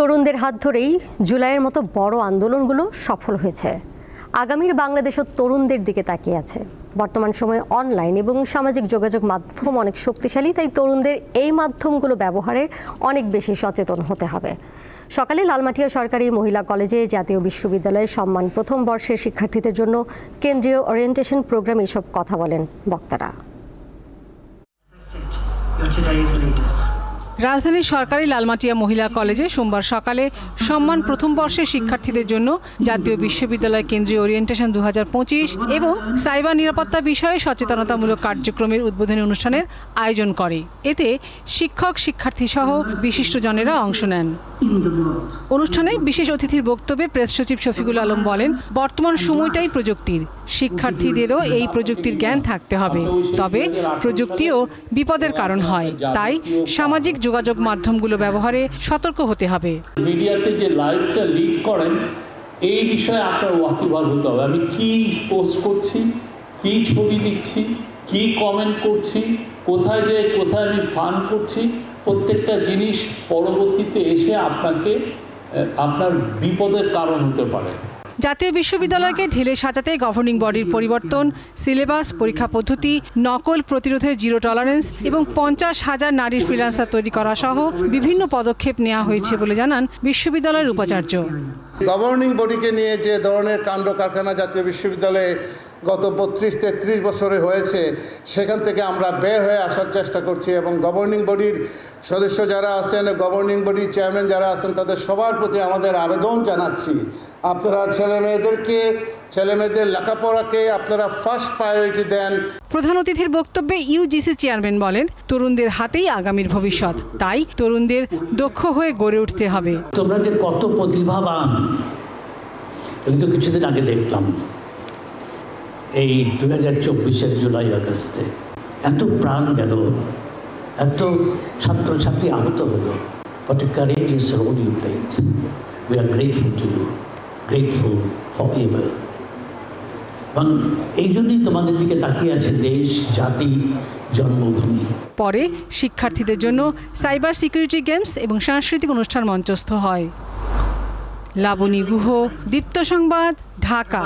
তরুণদের হাত ধরেই জুলাইয়ের মতো বড় আন্দোলনগুলো সফল হয়েছে। আগামীর বাংলাদেশও তরুণদের দিকে তাকিয়ে আছে। বর্তমান সময়ে অনলাইন এবং সামাজিক যোগাযোগ মাধ্যম অনেক শক্তিশালী, তাই তরুণদের এই মাধ্যমগুলো ব্যবহারে অনেক বেশি সচেতন হতে হবে। সকালে লালমাটিয়া সরকারি মহিলা কলেজে জাতীয় বিশ্ববিদ্যালয়ের সম্মান প্রথম বর্ষের শিক্ষার্থীদের জন্য কেন্দ্রীয় ওরিয়েন্টেশন প্রোগ্রামে এসব কথা বলেন বক্তারা। রাজধানীর সরকারি লালমাটিয়া মহিলা কলেজে সোমবার সকালে সম্মান প্রথম বর্ষের শিক্ষার্থীদের জন্য জাতীয় বিশ্ববিদ্যালয় কেন্দ্রীয় ওরিয়েন্টেশন 2025 এবং সাইবার নিরাপত্তা বিষয়ে সচেতনতামূলক কার্যক্রমের উদ্বোধনী অনুষ্ঠানের আয়োজন করে। এতে শিক্ষক, শিক্ষার্থী সহ বিশিষ্টজনেরা অংশ নেন। অনুষ্ঠানে বিশেষ অতিথির বক্তব্যে প্রেস সচিব শফিকুল আলম বলেন, বর্তমান সময়টাই প্রযুক্তির, শিক্ষার্থীদেরও এই প্রযুক্তির জ্ঞান থাকতে হবে। তবে প্রযুক্তিও বিপদের কারণ হয়, তাই সামাজিক যোগাযোগ মাধ্যমগুলো ব্যবহারে সতর্ক হতে হবে। মিডিয়াতে যে লাইভটা লিড করেন এই বিষয়ে আপনার ওয়াকিবহাল হতে হবে। আমি কি পোস্ট করছি, কি ছবি দিচ্ছি, কি কমেন্ট করছি, কোথায় আমি ফান করছি, প্রত্যেকটা জিনিস পরবর্তীতে এসে আপনার বিপদের কারণ হতে পারে। জাতীয় বিশ্ববিদ্যালয়কে ঢেলে সাজাতে গভর্নিং বডির পরিবর্তন, সিলেবাস, পরীক্ষা পদ্ধতি, নকল প্রতিরোধের জিরো টলারেন্স এবং 50,000 নারীর ফ্রিল্যান্সার তৈরি করা সহ বিভিন্ন পদক্ষেপ নেওয়া হয়েছে বলে জানান বিশ্ববিদ্যালয়ের উপাচার্য। গভর্নিং বডিকে নিয়ে যে ধরনের কাণ্ড কারখানা জাতীয় বিশ্ববিদ্যালয়ে গত 32-33 বছরে হয়েছে, সেখান থেকে আমরা বের হয়ে আসার চেষ্টা করছি এবং গভর্নিং বডির সদস্য যারা আছেন, গভর্নিং বডির চেয়ারম্যান যারা আছেন, তাদের সবার প্রতি আমাদের আবেদন জানাচ্ছি, আপনারা ছেলেমেয়েদের লেখাপড়াকে আপনারা ফার্স্ট প্রায়োরিটি দেন। প্রধান অতিথির বক্তব্যে ইউজিসি চেয়ারম্যান বলেন, তরুণদের হাতেই আগামীর ভবিষ্যৎ, তাই তরুণদের দক্ষ হয়ে গড়ে উঠতে হবে। তোমরা যে কত প্রতিভাবান, এটা তো কিছুদিন আগে দেখলাম এই 2024-এর জুলাই আগস্টে এত প্রাণ গেল, এত ছাত্রছাত্রী আহত হলো। What a courageous role you played. We are grateful to you, grateful forever. এবং এই জন্যই তোমাদের দিকে তাকিয়ে আছে দেশ, জাতি, জন্মভূমি। পরে শিক্ষার্থীদের জন্য সাইবার সিকিউরিটি গেমস এবং সাংস্কৃতিক অনুষ্ঠান মঞ্চস্থ হয়। লাবণী গুহ, দীপ্ত সংবাদ, ঢাকা।